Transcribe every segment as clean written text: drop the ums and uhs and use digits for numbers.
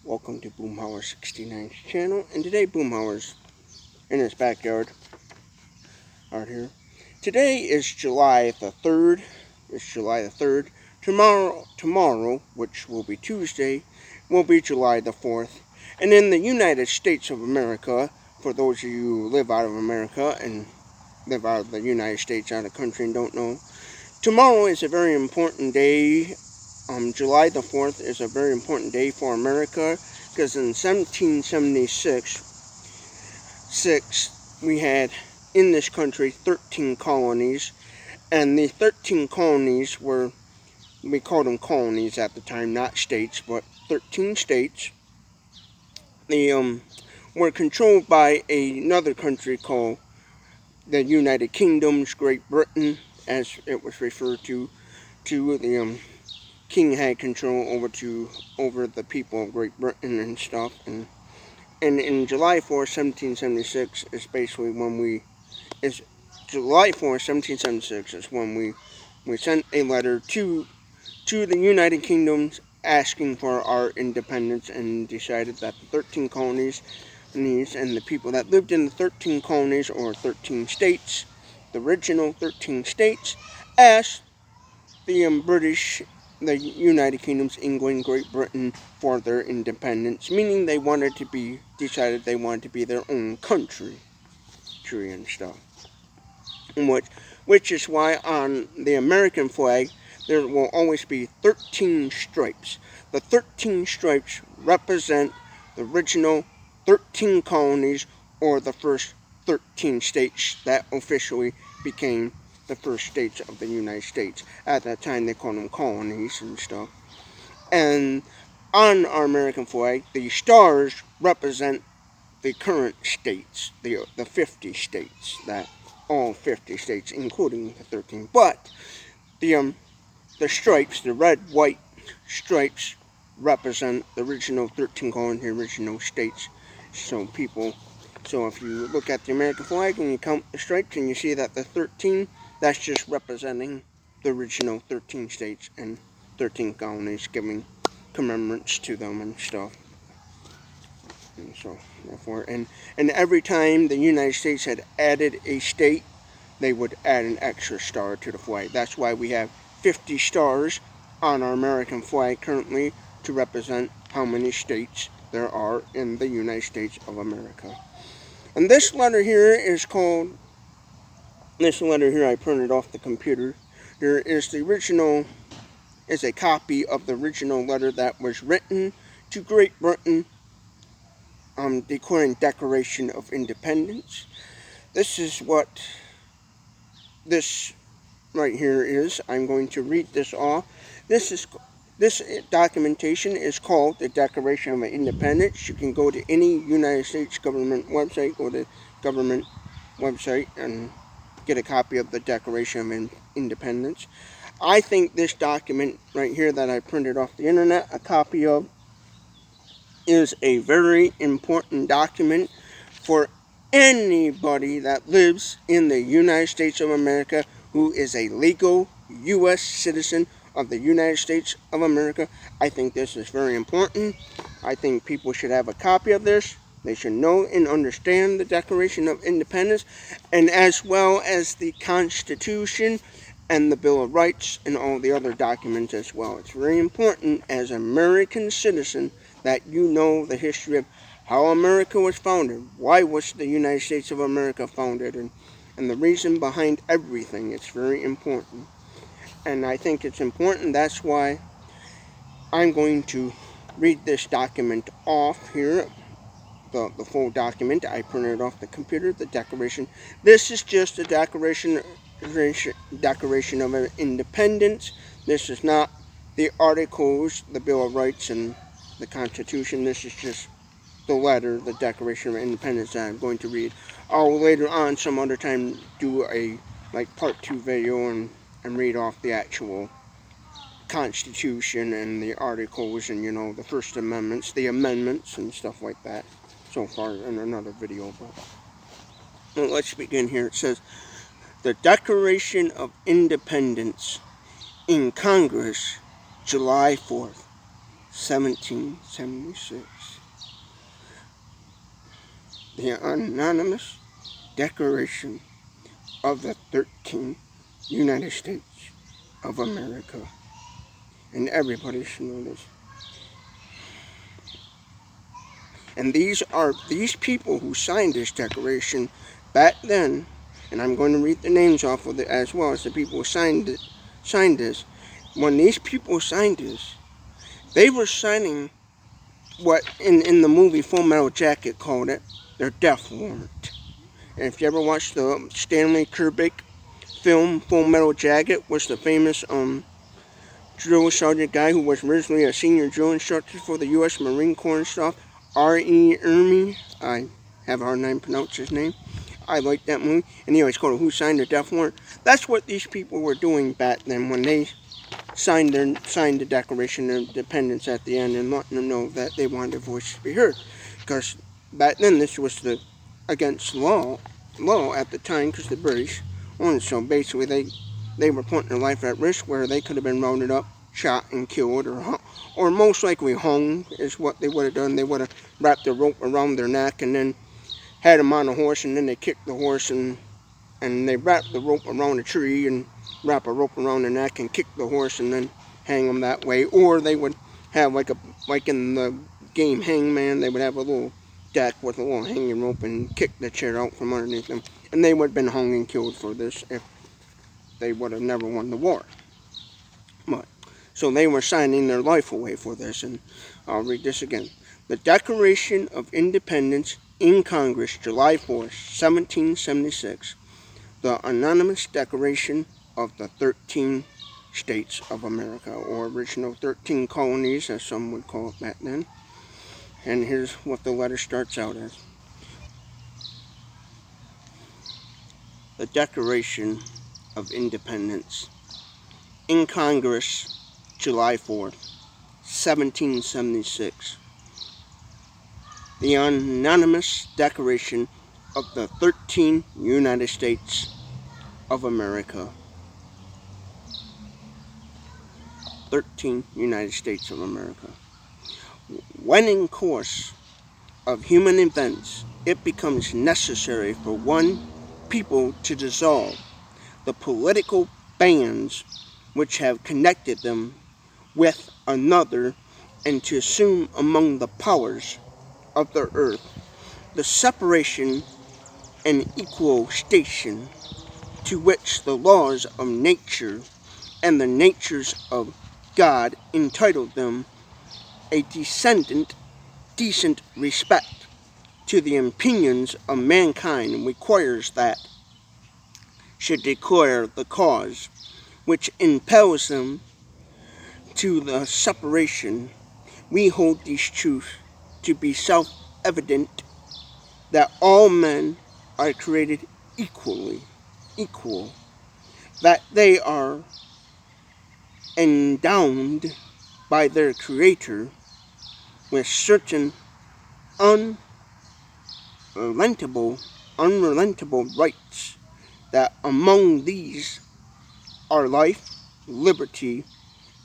Welcome to Boomhauer69's channel, and today Boomhauer's in his backyard out here. Today is July the 3rd. It's July the 3rd. Tomorrow, which will be Tuesday, will be July the 4th. And in the United States of America, for those of you who live out of America and live out of the United States, out of the country and don't know, tomorrow is a very important day. July the 4th is a very important day for America because in 1776, we had in this country 13 colonies, and the 13 colonies were, we called them colonies at the time, not states, but 13 states. They were controlled by another country called the United Kingdoms, Great Britain, as it was referred to the king had control over the people of Great Britain and stuff, and in July 4th, 1776 is basically when July 4th, 1776 is when we sent a letter to the United Kingdoms asking for our independence, and decided that the 13 colonies and the people that lived in the 13 colonies or 13 states, the original 13 states, asked the the United Kingdoms, England, Great Britain, for their independence, meaning they decided they wanted to be their own country and stuff. Which is why on the American flag there will always be 13 stripes. The 13 stripes represent the original 13 colonies, or the first 13 states that officially became the first states of the United States. At that time, they called them colonies and stuff. And on our American flag, the stars represent the current states, the 50 states, that all 50 states, including the 13. But the stripes, the red, white stripes, represent the original 13 colonies, the original states. So if you look at the American flag and you count the stripes and you see that the 13, that's just representing the original 13 states and 13 colonies, giving commemorance to them and stuff. And so, therefore, and every time the United States had added a state, they would add an extra star to the flag. That's why we have 50 stars on our American flag currently, to represent how many states there are in the United States of America. And this letter here is called, this letter here I printed off the computer. There is the original, is a copy of the original letter that was written to Great Britain, declaring Declaration of Independence. This is what this right here is. I'm going to read this off. This documentation is called the Declaration of Independence. You can go to any United States government website, go to government website, and get a copy of the Declaration of Independence. I think this document right here that I printed off the internet, a copy of, is a very important document for anybody that lives in the United States of America who is a legal U.S. citizen of the United States of America. I think this is very important. I think people should have a copy of this. They should know and understand the Declaration of Independence, and as well as the Constitution and the Bill of Rights and all the other documents as well. It's very important as an American citizen that you know the history of how America was founded, why was the United States of America founded, and the reason behind everything. It's very important. And I think it's important. That's why I'm going to read this document off here. The full document. I printed off the computer, the Declaration. This is just a Declaration of Independence. This is not the Articles, the Bill of Rights, and the Constitution. This is just the letter, the Declaration of Independence, that I'm going to read. I'll later on, some other time, do a part 2 video and read off the actual Constitution and the Articles and, the First Amendments, the amendments and stuff like that, so far in another video. But let's begin here. It says, the Declaration of Independence in Congress, July 4th, 1776. The Anonymous Declaration of the 13th United States of America. And everybody should know this. And these people who signed this declaration back then, and I'm going to read the names off of it as well as the people who signed this. When these people signed this, they were signing what in the movie Full Metal Jacket called it their death warrant. And if you ever watched the Stanley Kubrick film Full Metal Jacket, was the famous drill sergeant guy who was originally a senior drill instructor for the U.S. Marine Corps and stuff, R.E. Ermey. I have a hard time pronouncing his name. I like that movie. And he always called it Who Signed the Death Warrant. That's what these people were doing back then when they signed the Declaration of Independence at the end, and letting them know that they wanted their voice to be heard. Because back then this was against law at the time, because the British wanted. So basically they were putting their life at risk, where they could have been rounded up, shot and killed, or most likely hung is what they would have done. They would have wrapped the rope around their neck and then had them on a horse, and then they kicked the horse and they wrapped the rope around a tree and wrap a rope around the neck and kick the horse and then hang them that way. Or they would have like in the game Hangman, they would have a little deck with a little hanging rope and kick the chair out from underneath them, and they would have been hung and killed for this if they would have never won the war. But so they were signing their life away for this. And I'll read this again. The Declaration of Independence in Congress, July 4th, 1776. The Anonymous Declaration of the 13 States of America, or original 13 colonies, as some would call it back then. And here's what the letter starts out as. The Declaration of Independence in Congress, July 4th, 1776. The Anonymous Declaration of the 13 United States of America. 13 United States of America. When in course of human events it becomes necessary for one people to dissolve the political bands which have connected them with another, and to assume among the powers of the earth the separation and equal station to which the laws of nature and the natures of God entitled them, a decent respect to the opinions of mankind requires that should declare the cause which impels them to the separation. We hold these truths to be self-evident, that all men are created equal, that they are endowed by their Creator with certain unreliable rights, that among these are life, liberty,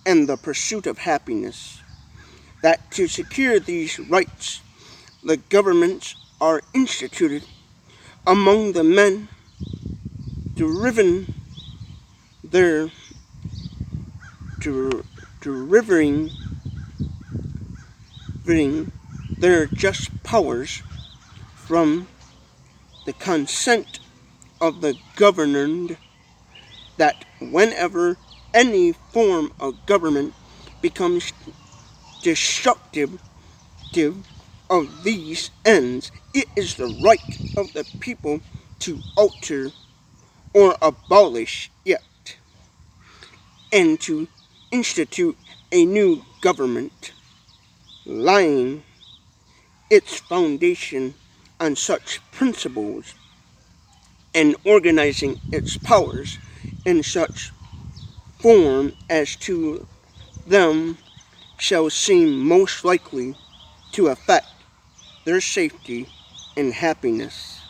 and the pursuit of happiness, that to secure these rights the governments are instituted among the men, deriving their just powers from the consent of the governed, that whenever any form of government becomes destructive of these ends, it is the right of the people to alter or abolish it, and to institute a new government, laying its foundation on such principles, and organizing its powers in such form as to them shall seem most likely to affect their safety and happiness.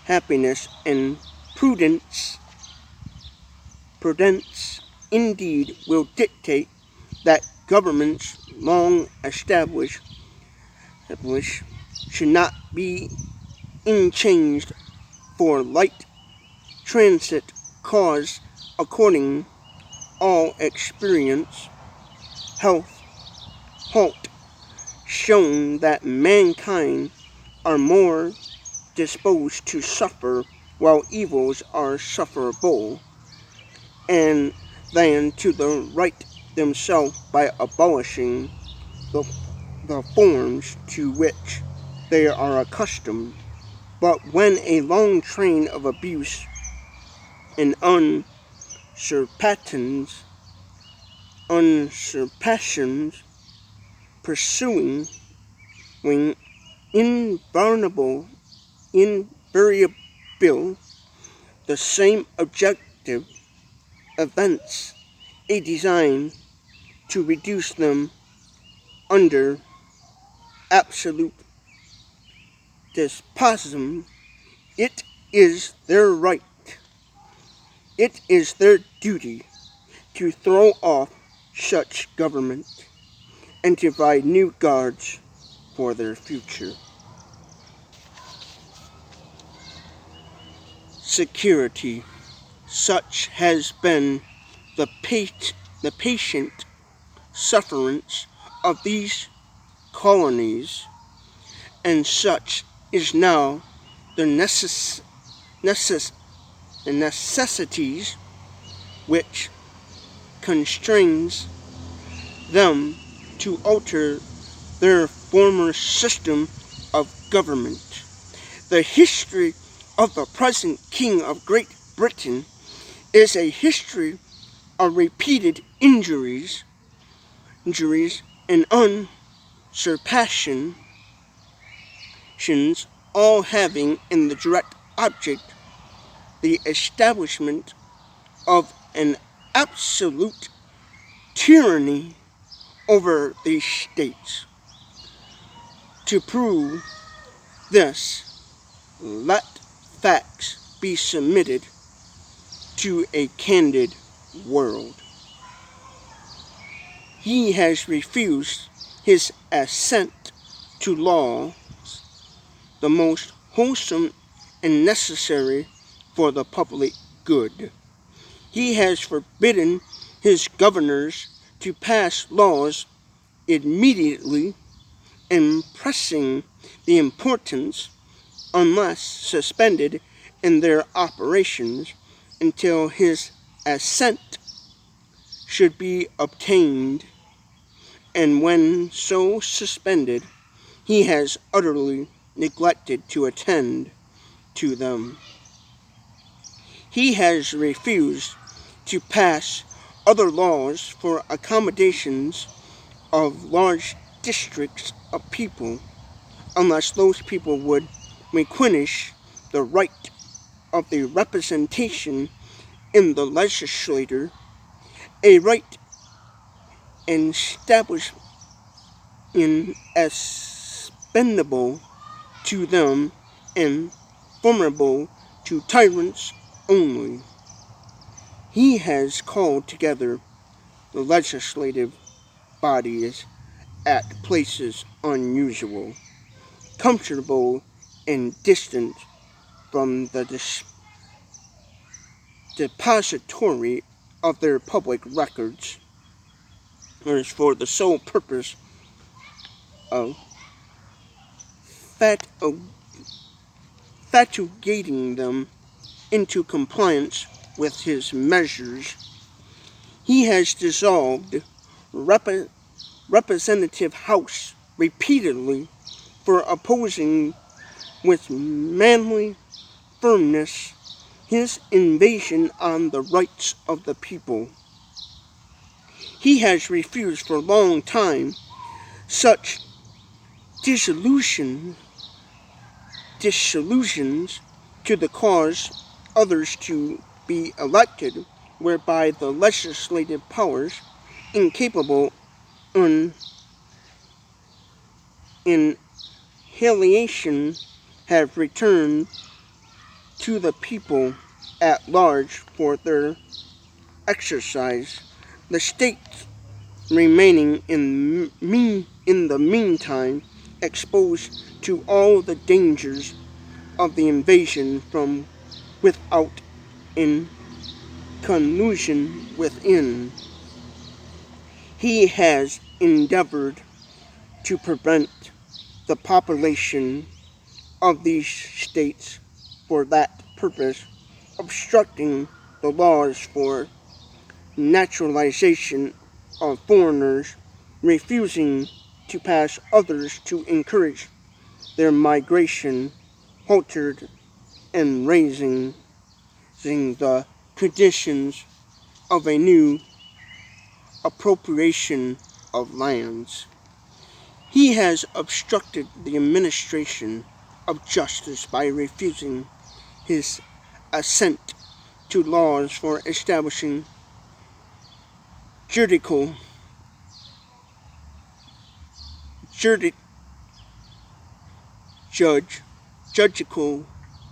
And prudence indeed will dictate that governments long established should not be changed for light transit cause according all experience health halt shown that mankind are more disposed to suffer while evils are sufferable, and than to the right themselves by abolishing the, the forms to which they are accustomed. But when a long train of abuse and usurpations pursuing when invariable the same objective events a design to reduce them under absolute despotism, it is their right, it is their duty to throw off such government and to provide new guards for their future. Security. Such has been the patient sufferance of these colonies, and such is now the necessities which constrains them to alter their former system of government. The history of the present King of Great Britain is a history of repeated injuries and usurpations, all having in the direct object the establishment of an absolute tyranny over the states. To prove this, let facts be submitted to a candid world. He has refused his assent to laws the most wholesome and necessary for the public good. He has forbidden his governors to pass laws immediately impressing the importance unless suspended in their operations until his assent should be obtained, and when so suspended, he has utterly neglected to attend to them. He has refused to pass other laws for accommodations of large districts of people, unless those people would relinquish the right of the representation in the legislature, a right established inexpendable to them and formidable to tyrants only. He has called together the legislative bodies at places unusual, comfortable and distant from the depository of their public records, as for the sole purpose of fatiguing them into compliance with his measures. He has dissolved Representative House repeatedly for opposing with manly firmness his invasion on the rights of the people. He has refused for a long time such dissolutions to the cause others to be elected, whereby the legislative powers, incapable inhalation, have returned to the people at large for their exercise. The states remaining in the meantime exposed to all the dangers of the invasion from without and collusion within. He has endeavored to prevent the population of these states for that purpose, obstructing the laws for naturalization of foreigners, refusing to pass others to encourage their migration, halted and raising the conditions of a new appropriation of lands. He has obstructed the administration of justice by refusing his assent to laws for establishing judicial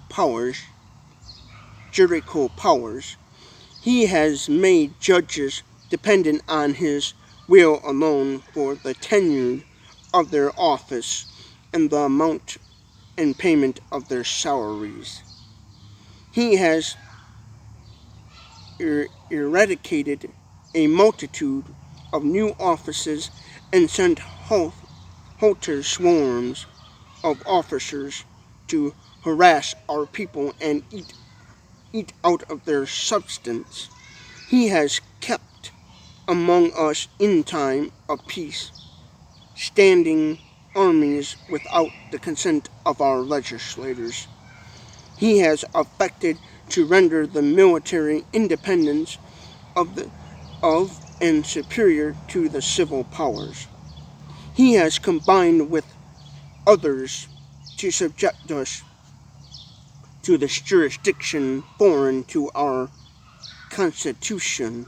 powers. Judicial powers. He has made judges dependent on his will alone for the tenure of their office and the amount and payment of their salaries. He has eradicated a multitude of new offices and sent halter swarms of officers to harass our people and eat out of their substance. He has kept among us in time of peace standing armies without the consent of our legislators. He has affected to render the military independence of and superior to the civil powers. He has combined with others to subject us to this jurisdiction foreign to our Constitution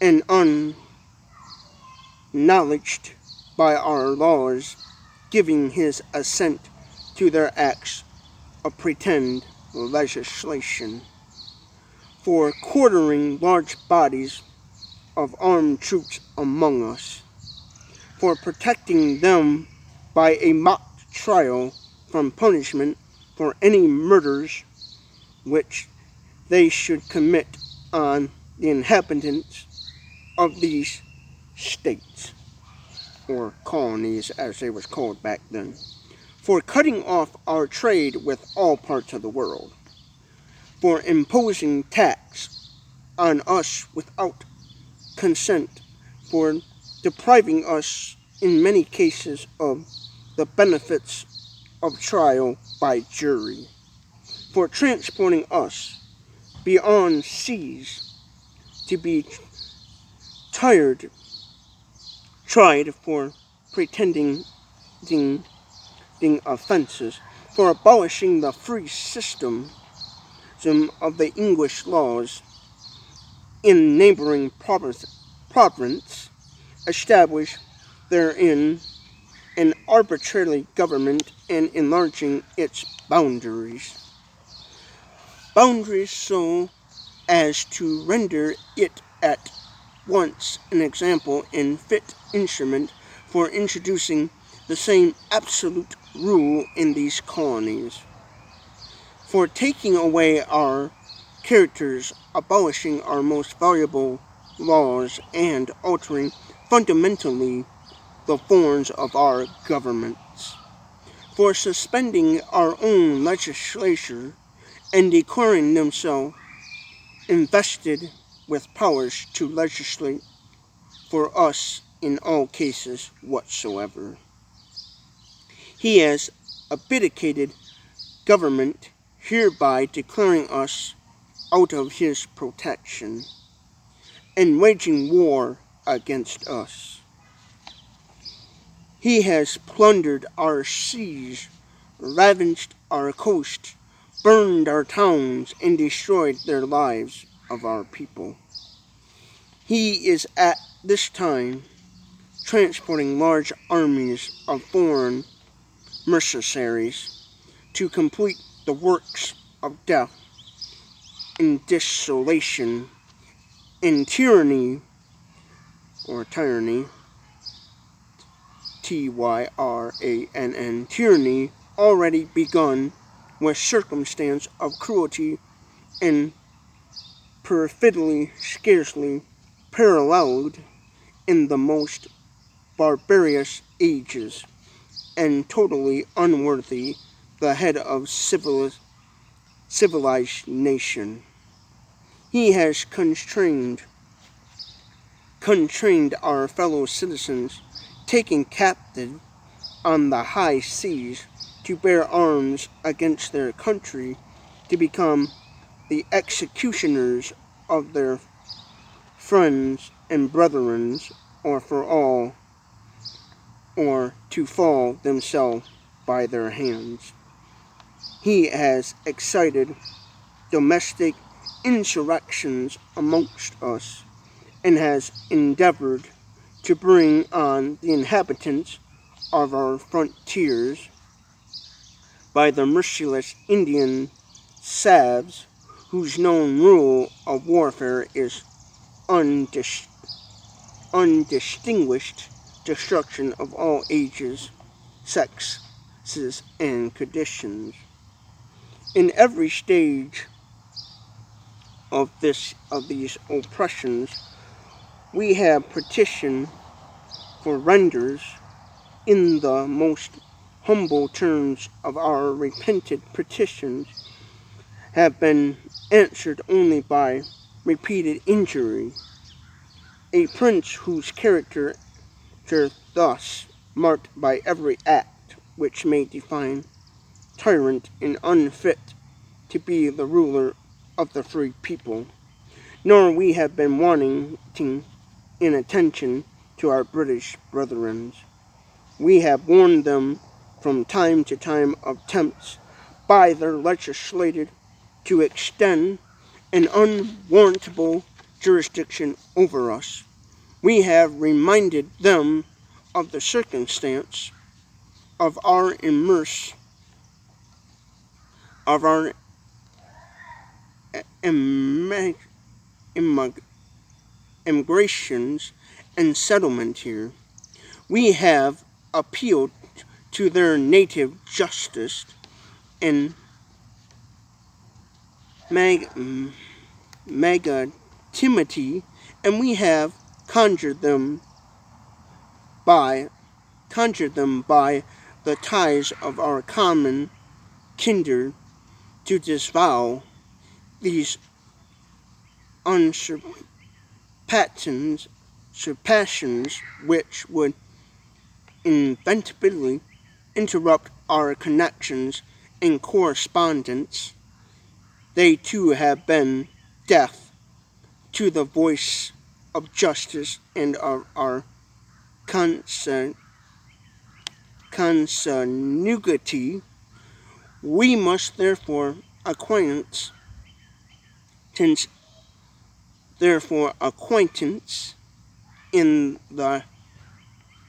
and unacknowledged by our laws, giving his assent to their acts of pretend legislation, for quartering large bodies of armed troops among us, for protecting them by a mock trial from punishment for any murders which they should commit on the inhabitants of these states, or colonies as they was called back then, for cutting off our trade with all parts of the world, for imposing tax on us without consent, for depriving us in many cases of the benefits of trial by jury, for transporting us beyond seas to be tried for pretending offenses, for abolishing the free system of the English laws in neighboring province, established therein an arbitrary government and enlarging its boundaries so as to render it at once an example and fit instrument for introducing the same absolute rule in these colonies, for taking away our characters, abolishing our most valuable laws, and altering fundamentally the forms of our governments, for suspending our own legislature and declaring themselves invested with powers to legislate for us in all cases whatsoever. He has abdicated government, hereby declaring us out of his protection and waging war against us. He has plundered our seas, ravaged our coast, burned our towns, and destroyed their lives of our people. He is at this time transporting large armies of foreign mercenaries to complete the works of death and desolation and tyranny or tyranny, Tyrann, tyranny, already begun with circumstance of cruelty and perfidy scarcely paralleled in the most barbarous ages, and totally unworthy the head of civilized nation. He has constrained our fellow citizens, taken captive on the high seas to bear arms against their country, to become the executioners of their friends and brethren, or for all, or to fall themselves by their hands. He has excited domestic insurrections amongst us, and has endeavored to bring on the inhabitants of our frontiers by the merciless Indian salves, whose known rule of warfare is undistinguished destruction of all ages, sexes, and conditions. In every stage of these oppressions, we have petitioned for renders in the most humble terms of our repented petitions have been answered only by repeated injury. A prince whose character thus marked by every act which may define tyrant and unfit to be the ruler of the free people. Nor we have been wanting in attention to our British brethren. We have warned them from time to time of attempts by their legislature to extend an unwarrantable jurisdiction over us. We have reminded them of the circumstance of our immigrations and settlement here. We have appealed to their native justice and magnanimity, and we have conjured them by the ties of our common kindred to disavow these usurpations which would inevitably interrupt our connections and correspondence. They too have been deaf to the voice of justice and of our consanguinity. We must therefore acquaintance in the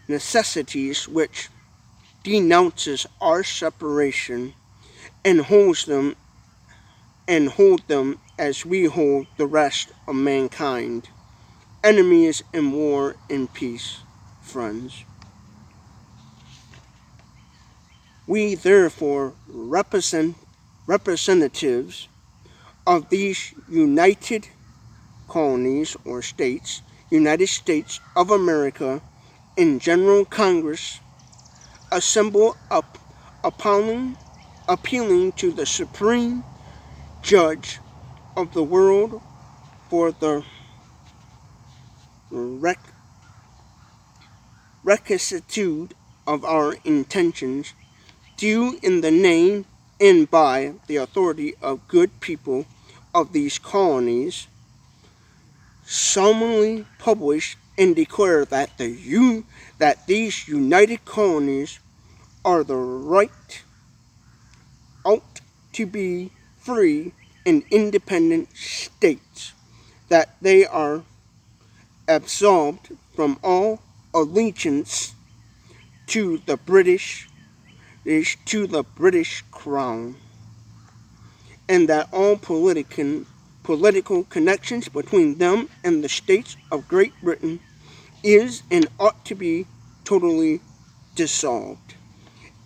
necessities which denounces our separation, and hold them as we hold the rest of mankind, enemies in war and peace, friends. We therefore representatives of these united colonies or states, United States of America, in General Congress, assemble appealing to the Supreme Judge of the world for the rectitude of our intentions, due in the name and by the authority of good people of these colonies, solemnly publish and declare that these united colonies are the right ought to be free and independent states, that they are absolved from all allegiance to the British Crown, and that all political connections between them and the states of Great Britain is and ought to be totally dissolved,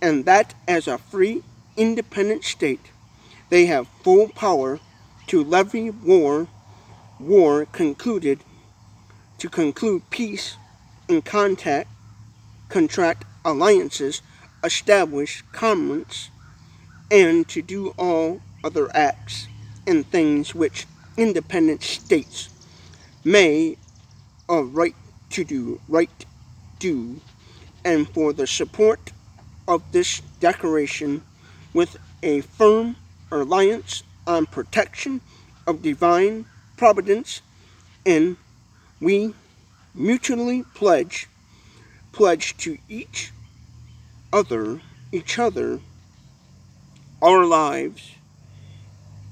and that as a free, independent state, they have full power to levy war concluded, to conclude peace and contract alliances, establish commerce, and to do all other acts and things which independent states may of right do, and for the support of this declaration with a firm reliance on protection of divine providence, and we mutually pledge to each other our lives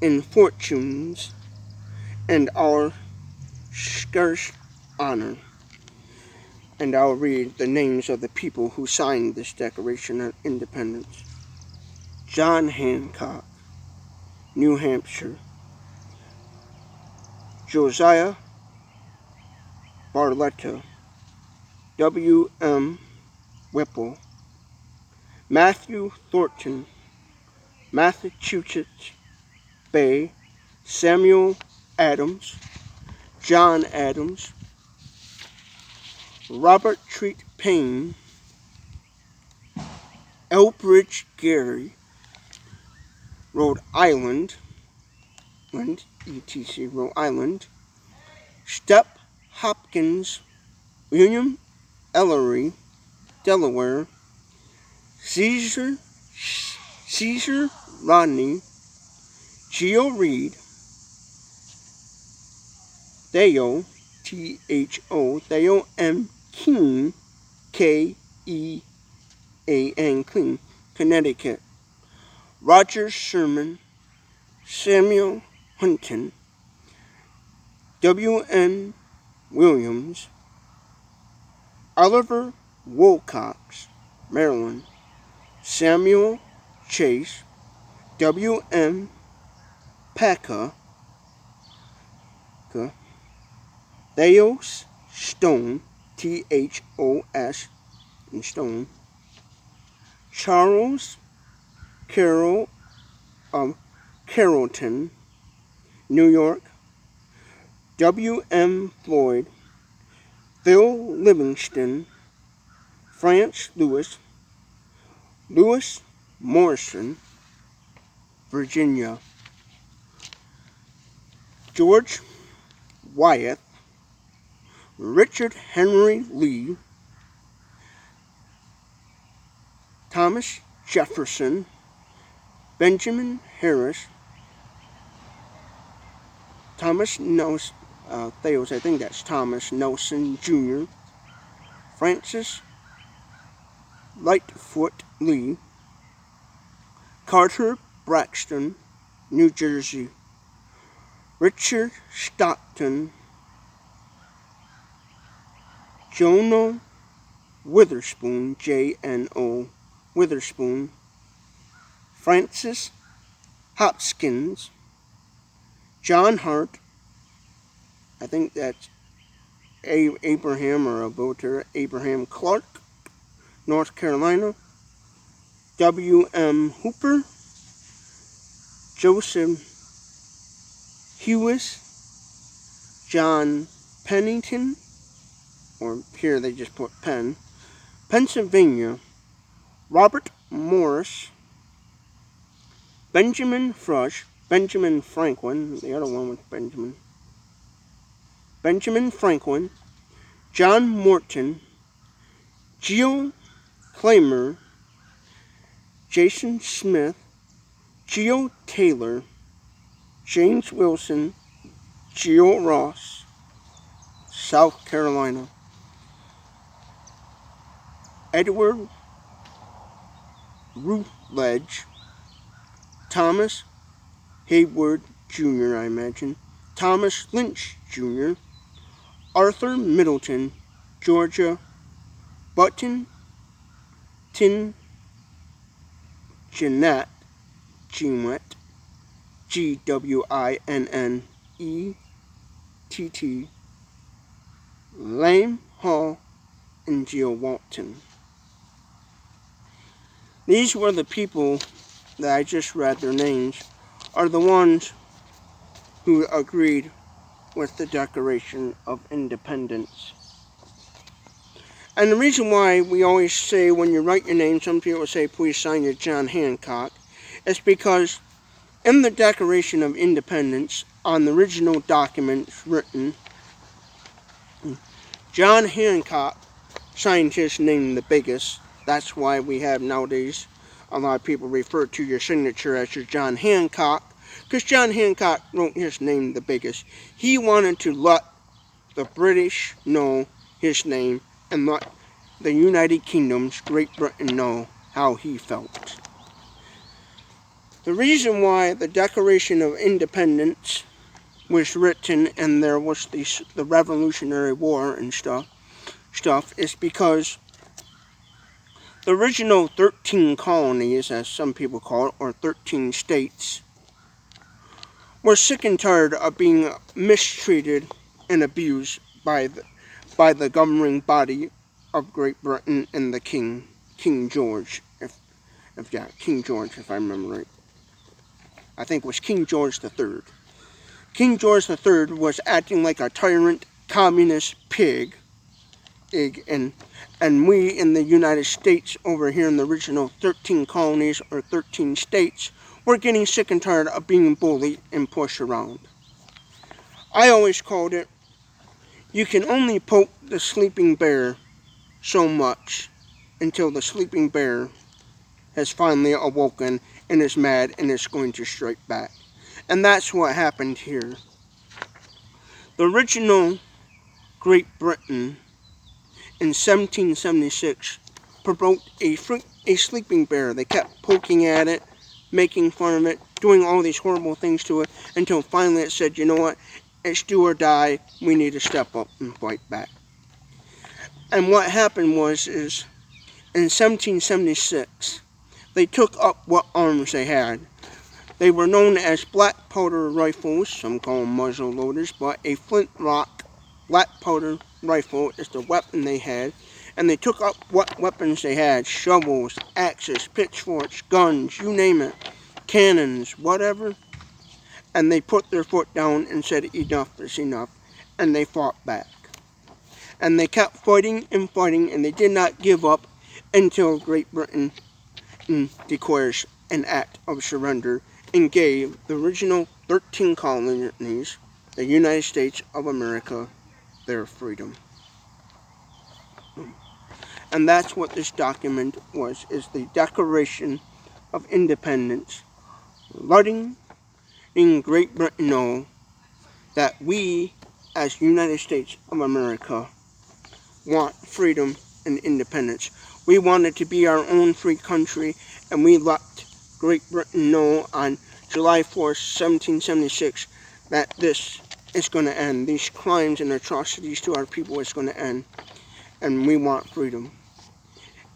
and fortunes and our scarce honor. And I'll read the names of the people who signed this Declaration of Independence. John Hancock, New Hampshire. Josiah Barletta, W.M. Whipple. Matthew Thornton, Massachusetts Bay. Samuel Adams, John Adams, Robert Treat Payne, Elbridge Gerry, Rhode Island, etc. Rhode Island. Step Hopkins, William Ellery, Delaware. Caesar Rodney, Geo Reed, Theo, T-H-O, Theo M. Keene, K-E-A-N, Keene, Connecticut. Roger Sherman, Samuel Hunton, W.N. Williams, Oliver Wilcox, Maryland. Samuel Chase, W.M. Packer, Theos Stone, T-H-O-S, and Stone. Charles Carroll of Carrollton, New York. W.M. Floyd, Phil Livingston, France Lewis, Lewis Morrison, Virginia. George Wyeth, Richard Henry Lee, Thomas Jefferson, Benjamin Harris, Thomas Nelson, Theos, I think that's Thomas Nelson Jr., Francis Lightfoot Lee, Carter Braxton, New Jersey, Richard Stockton, Jonah Witherspoon, J-N-O, Witherspoon, Francis Hopkins, John Hart, I think that's Abraham or a voter, Abraham Clark, North Carolina. W.M. Hooper, Joseph Hewis, John Pennington, or here they just put Penn, Pennsylvania. Robert Morris, Benjamin Frush, Benjamin Franklin, the other one was Benjamin Franklin, John Morton, Geo Claimer, Jason Smith, Geo Taylor, James Wilson, Geo Ross, South Carolina. Edward Rutledge, Thomas Hayward Jr., I imagine, Thomas Lynch Jr., Arthur Middleton, Georgia, Button, Tin, Jeanette, Gwinett, Lame, Hall, and Geo Walton. These were the people that I just read their names, are the ones who agreed with the Declaration of Independence. And the reason why we always say when you write your name, some people say please sign your John Hancock, is because in the Declaration of Independence, on the original documents written, John Hancock signed his name the biggest. That's why we have nowadays a lot of people refer to your signature as your John Hancock, because John Hancock wrote his name the biggest. He wanted to let the British know his name and let the United Kingdom's Great Britain know how he felt. The reason why the Declaration of Independence was written and there was the Revolutionary War and stuff is because the original 13 colonies, as some people call it, or 13 states, were sick and tired of being mistreated and abused by the governing body of Great Britain and the King George, King George, if I remember right. I think it was King George III. King George III was acting like a tyrant, communist pig, and we in the United States over here in the original 13 colonies or 13 states were getting sick and tired of being bullied and pushed around. I always called it, you can only poke the sleeping bear so much until the sleeping bear has finally awoken and is mad and is going to strike back. And that's what happened here. The original Great Britain in 1776 provoked a sleeping bear. They kept poking at it, making fun of it, doing all these horrible things to it, until finally it said, you know what, it's do or die, we need to step up and fight back. And what happened was, in 1776, they took up what arms they had. They were known as black powder rifles, some call them muzzle loaders, but a flintlock black powder rifle is the weapon they had. And they took up what weapons they had, shovels, axes, pitchforks, guns, you name it, cannons, whatever. And they put their foot down and said enough is enough, and they fought back. And they kept fighting, and they did not give up until Great Britain declares an act of surrender and gave the original 13 colonies, the United States of America, their freedom. And that's what this document was, is the Declaration of Independence, letting Great Britain know that we, as United States of America, want freedom and independence. We wanted to be our own free country, and we let Great Britain know on July 4th, 1776, that this is going to end. These crimes and atrocities to our people is going to end, and we want freedom.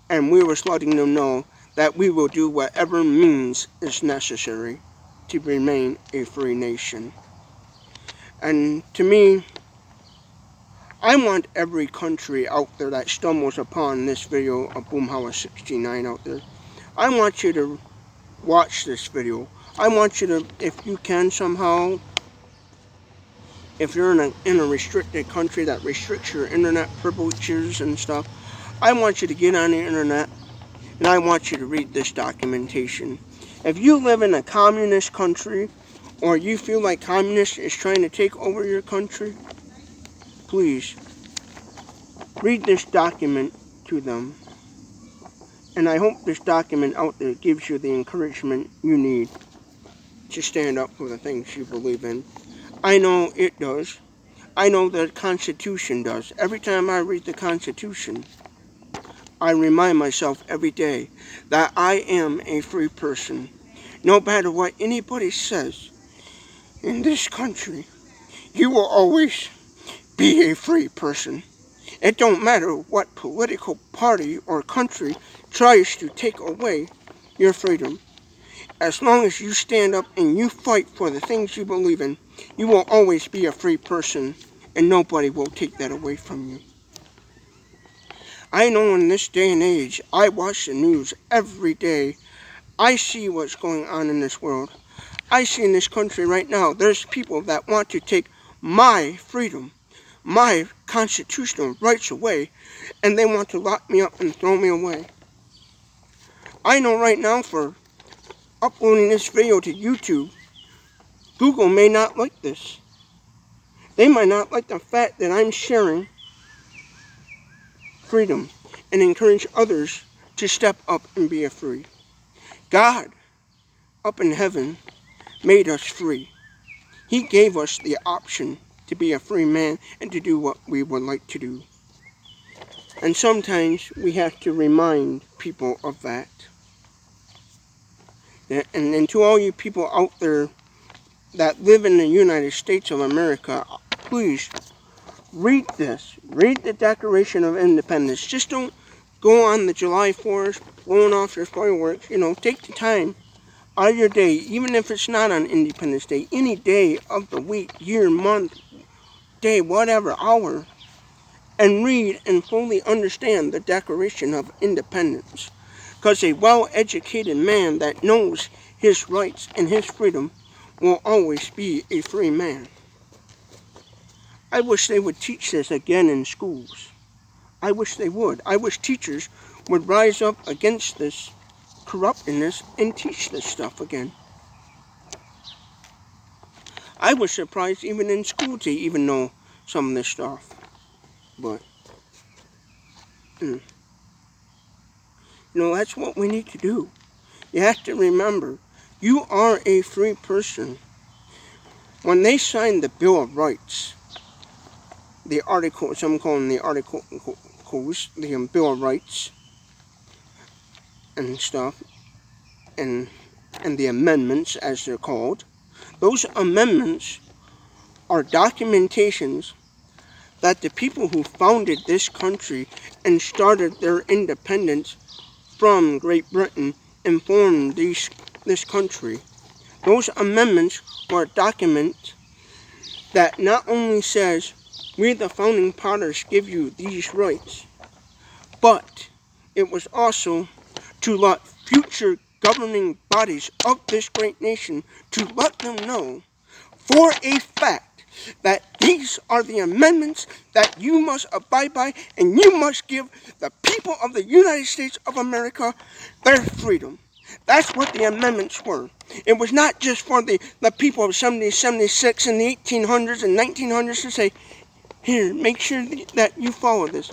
And we were letting them know that we will do whatever means is necessary to remain a free nation. And to me, I want every country out there that stumbles upon this video of Boomhauer 69 out there, I want you to watch this video. I want you to, if you can somehow, if you're in a restricted country that restricts your internet privileges and stuff, I want you to get on the internet and I want you to read this documentation. If you live in a communist country, or you feel like communists is trying to take over your country, please read this document to them. And I hope this document out there gives you the encouragement you need to stand up for the things you believe in. I know it does. I know the Constitution does. Every time I read the Constitution, I remind myself every day that I am a free person. No matter what anybody says in this country, you will always be a free person. It don't matter what political party or country tries to take away your freedom. As long as you stand up and you fight for the things you believe in, you will always be a free person, and nobody will take that away from you. I know in this day and age, I watch the news every day. I see what's going on in this world. I see in this country right now, there's people that want to take my freedom, my constitutional rights away, and they want to lock me up and throw me away. I know right now for uploading this video to YouTube, Google may not like this. They might not like the fact that I'm sharing freedom and encourage others to step up and be free. God, up in heaven, made us free. He gave us the option to be a free man and to do what we would like to do. And sometimes we have to remind people of that. And to all you people out there that live in the United States of America, please read this. Read the Declaration of Independence. Just don't go on the July 4th blowing off your fireworks. Take the time out of your day, even if it's not on Independence Day, any day of the week, year, month, day, whatever, hour, and read and fully understand the Declaration of Independence. Because a well-educated man that knows his rights and his freedom will always be a free man. I wish they would teach this again in schools. I wish they would. I wish teachers would rise up against this corruptness and teach this stuff again. I was surprised even in school to even know some of this stuff. But, that's what we need to do. You have to remember, you are a free person. When they signed the Bill of Rights, the article, some call them the articles, the Bill of Rights and stuff, and the amendments as they're called, those amendments are documentations that the people who founded this country and started their independence from Great Britain and formed this country. Those amendments were a document that not only says, we the founding fathers give you these rights, but it was also to let future governing bodies of this great nation, to let them know for a fact that these are the amendments that you must abide by, and you must give the people of the United States of America their freedom. That's what the amendments were. It was not just for the people of 1776 and the 1800s and 1900s to say, here, make sure that you follow this.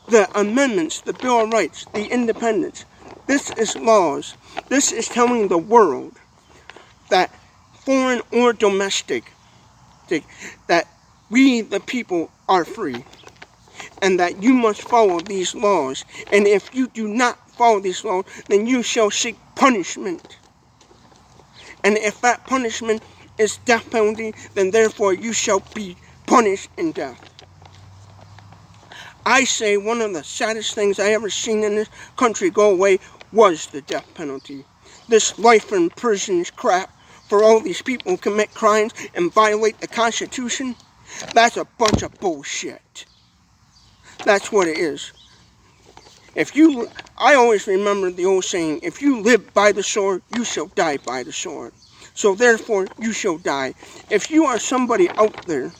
The amendments, the Bill of Rights, the independence, this is laws. This is telling the world that foreign or domestic, that we the people are free and that you must follow these laws. And if you do not follow these laws, then you shall seek punishment. And if that punishment is death penalty, then therefore you shall be punished in death. I say one of the saddest things I ever seen in this country go away was the death penalty. This life in prisons crap for all these people who commit crimes and violate the Constitution, that's a bunch of bullshit. That's what it is. I always remember the old saying, if you live by the sword, you shall die by the sword. So therefore, you shall die. If you are somebody out there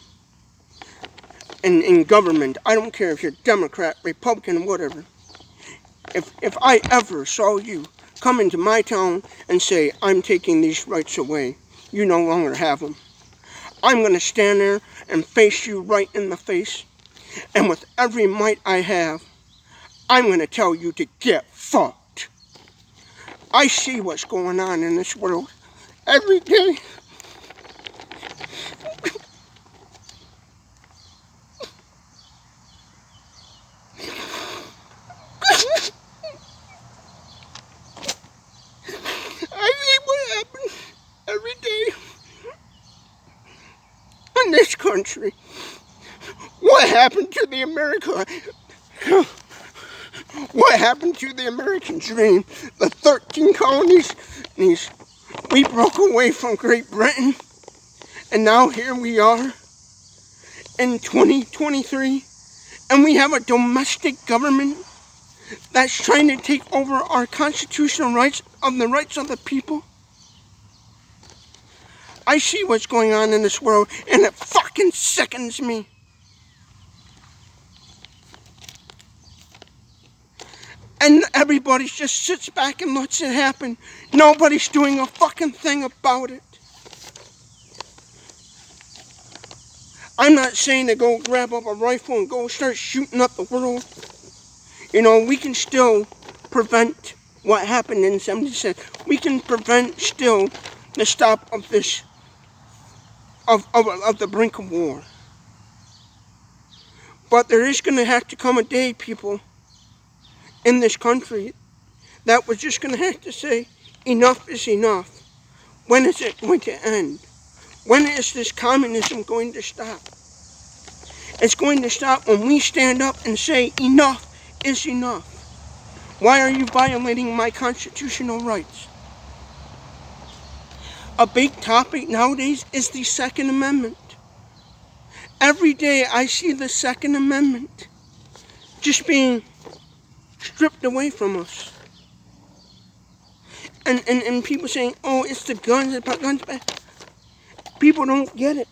in government, I don't care if you're Democrat, Republican, whatever. If I ever saw you come into my town and say, I'm taking these rights away, you no longer have them. I'm going to stand there and face you right in the face, and with every might I have, I'm going to tell you to get fucked. I see what's going on in this world every day. I see what happens every day in this country. What happened to the America? What happened to the American dream? The 13 colonies? We broke away from Great Britain, and now here we are in 2023, And we have a domestic government that's trying to take over our constitutional rights, of the rights of the people. I see what's going on in this world, and it fucking sickens me. And everybody just sits back and lets it happen. Nobody's doing a fucking thing about it. I'm not saying to go grab up a rifle and go start shooting up the world. You know, we can still prevent what happened in 77. We can prevent still the stop of this, of the brink of war. But there is going to have to come a day, people, in this country, that we're just going to have to say, enough is enough. When is it going to end? When is this communism going to stop? It's going to stop when we stand up and say, enough is enough. Why are you violating my constitutional rights? A big topic nowadays is the Second Amendment. Every day I see the Second Amendment just being stripped away from us. And people saying, oh, it's the guns, it's about guns. People don't get it.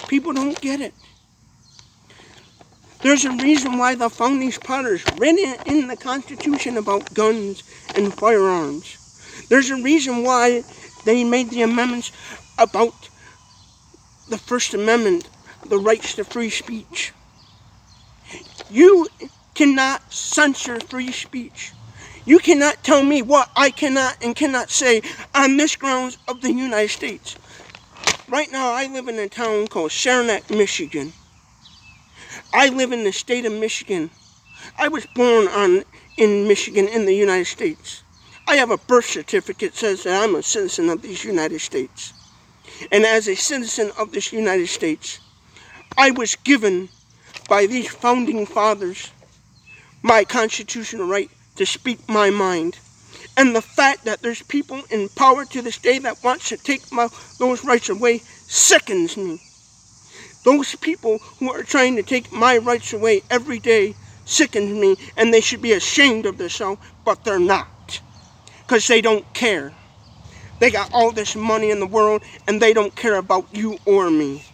People don't get it. There's a reason why the founding fathers read in the Constitution about guns and firearms. There's a reason why they made the amendments about the First Amendment, the rights to free speech. You cannot censor free speech. You cannot tell me what I cannot and cannot say on this grounds of the United States. Right now, I live in a town called Saranac, Michigan. I live in the state of Michigan. I was born in Michigan in the United States. I have a birth certificate that says that I'm a citizen of these United States. And as a citizen of this United States, I was given by these founding fathers my constitutional right to speak my mind. And the fact that there's people in power to this day that wants to take those rights away sickens me. Those people who are trying to take my rights away every day sickens me, and they should be ashamed of themselves, but they're not. Because they don't care. They got all this money in the world, and they don't care about you or me.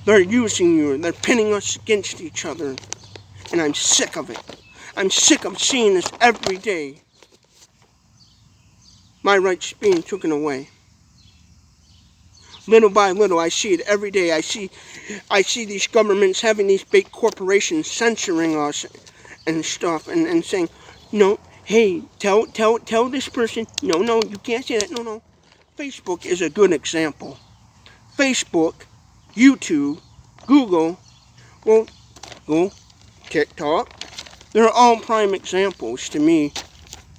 They're using you. They're pinning us against each other. And I'm sick of it. I'm sick of seeing this every day. My rights being taken away. Little by little, I see it every day. I see these governments having these big corporations censoring us and stuff, and saying, no, hey, tell this person, no, you can't say that, no. Facebook is a good example. Facebook, YouTube, Google, TikTok, they're all prime examples to me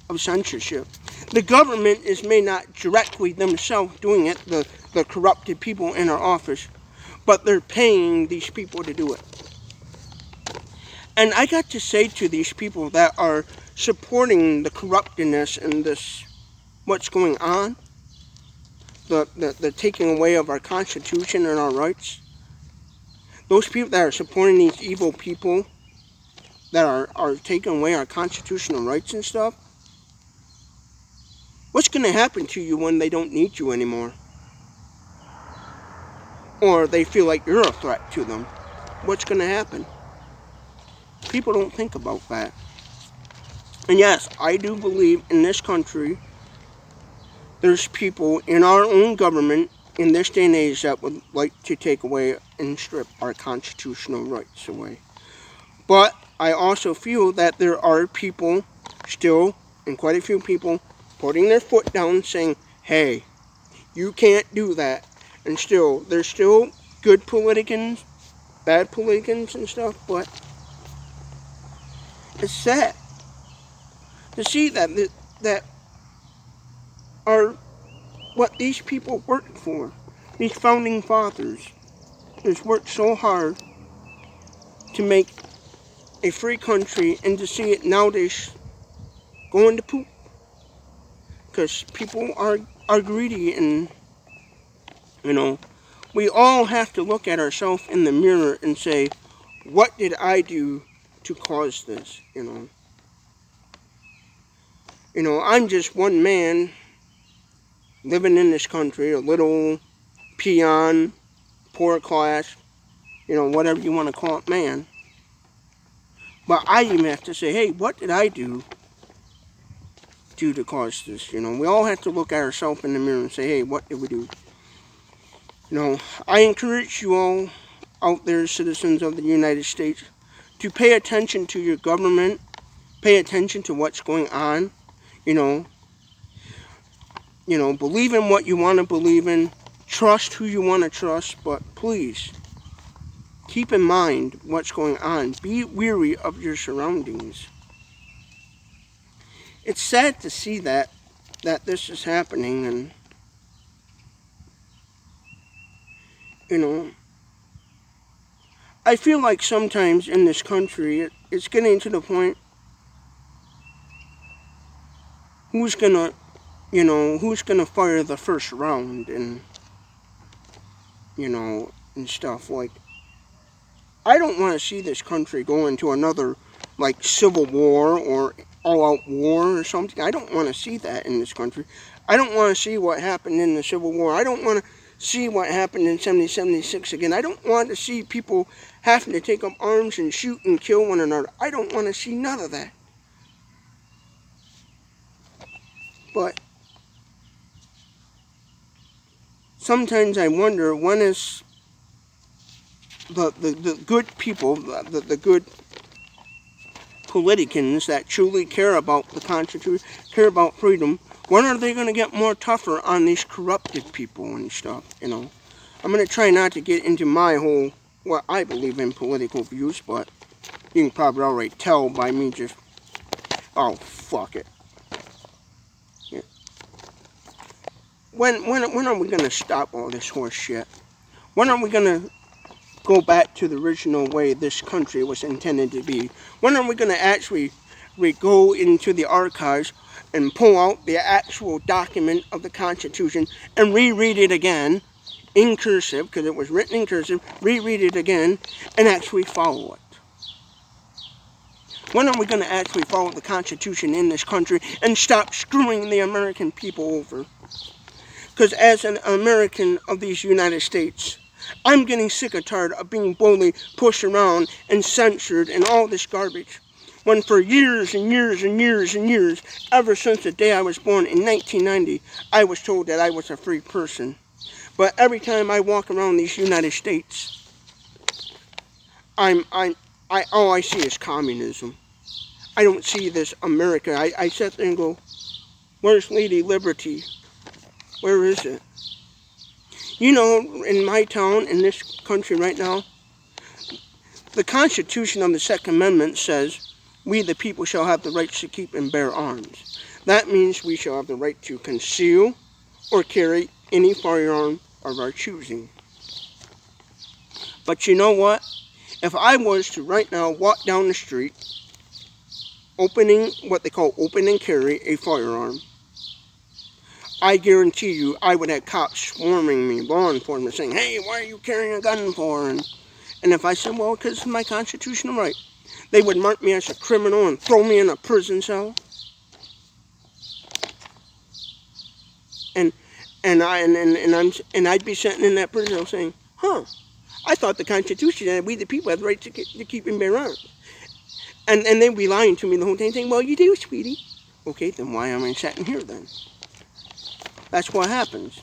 of censorship. The government may not directly themselves doing it, the corrupted people in our office, but they're paying these people to do it. And I got to say to these people that are supporting the corruptedness and this, what's going on, the taking away of our Constitution and our rights, those people that are supporting these evil people that are taking away our constitutional rights and stuff, what's going to happen to you when they don't need you anymore? Or they feel like you're a threat to them? What's going to happen? People don't think about that. And yes, I do believe in this country, there's people in our own government in this day and age that would like to take away and strip our constitutional rights away. But I also feel that there are people still, and quite a few people, putting their foot down saying, hey, you can't do that. And still, there's still good politicans, bad politicans and stuff, but it's sad to see that are what these people worked for. These founding fathers has worked so hard to make a free country, and to see it nowadays going to poop. Because people are greedy, and We all have to look at ourselves in the mirror and say, what did I do to cause this, I'm just one man living in this country, a little peon, poor class, whatever you want to call it, man. But I even have to say, hey, what did I do to cause this? We all have to look at ourselves in the mirror and say, hey, what did we do? I encourage you all out there, citizens of the United States, to pay attention to your government, pay attention to what's going on, believe in what you want to believe in, trust who you want to trust, but please, keep in mind what's going on. Be wary of your surroundings. It's sad to see that this is happening, and I feel like sometimes in this country it's getting to the point who's gonna fire the first round, and and stuff. Like, I don't want to see this country go into another civil war or all-out war or something. I don't want to see that in this country. I don't want to see what happened in the Civil War. I don't want to see what happened in 1776 again. I don't want to see people having to take up arms and shoot and kill one another. I don't want to see none of that. But sometimes I wonder, when is the good people, the good politicans that truly care about the Constitution, care about freedom, when are they going to get more tougher on these corrupted people and stuff, I'm going to try not to get into my whole, what I believe in political views, but you can probably already tell by me just, oh, fuck it. Yeah. When are we going to stop all this horse shit? When are we going to go back to the original way this country was intended to be? When are we going to actually go into the archives and pull out the actual document of the Constitution and reread it again in cursive, because it was written in cursive, reread it again and actually follow it? When are we going to actually follow the Constitution in this country and stop screwing the American people over? Because as an American of these United States, I'm getting sick and tired of being boldly pushed around and censored and all this garbage. When for years and years and years and years, ever since the day I was born in 1990, I was told that I was a free person. But every time I walk around these United States, all I see is communism. I don't see this America. I sit there and go, where's Lady Liberty? Where is it? In my town, in this country right now, the Constitution of the Second Amendment says, we the people shall have the right to keep and bear arms. That means we shall have the right to conceal or carry any firearm of our choosing. But you know what? If I was to right now walk down the street, what they call open and carry a firearm, I guarantee you I would have cops swarming me, law enforcement, saying, hey, why are you carrying a gun for? And if I said, well, because it's my constitutional right, they would mark me as a criminal and throw me in a prison cell. And I'd be sitting in that prison cell saying, I thought the Constitution that we the people had the right to keep and bear arms. And they'd be lying to me the whole time, saying, well, you do, sweetie. Okay, then why am I sitting here then? That's what happens.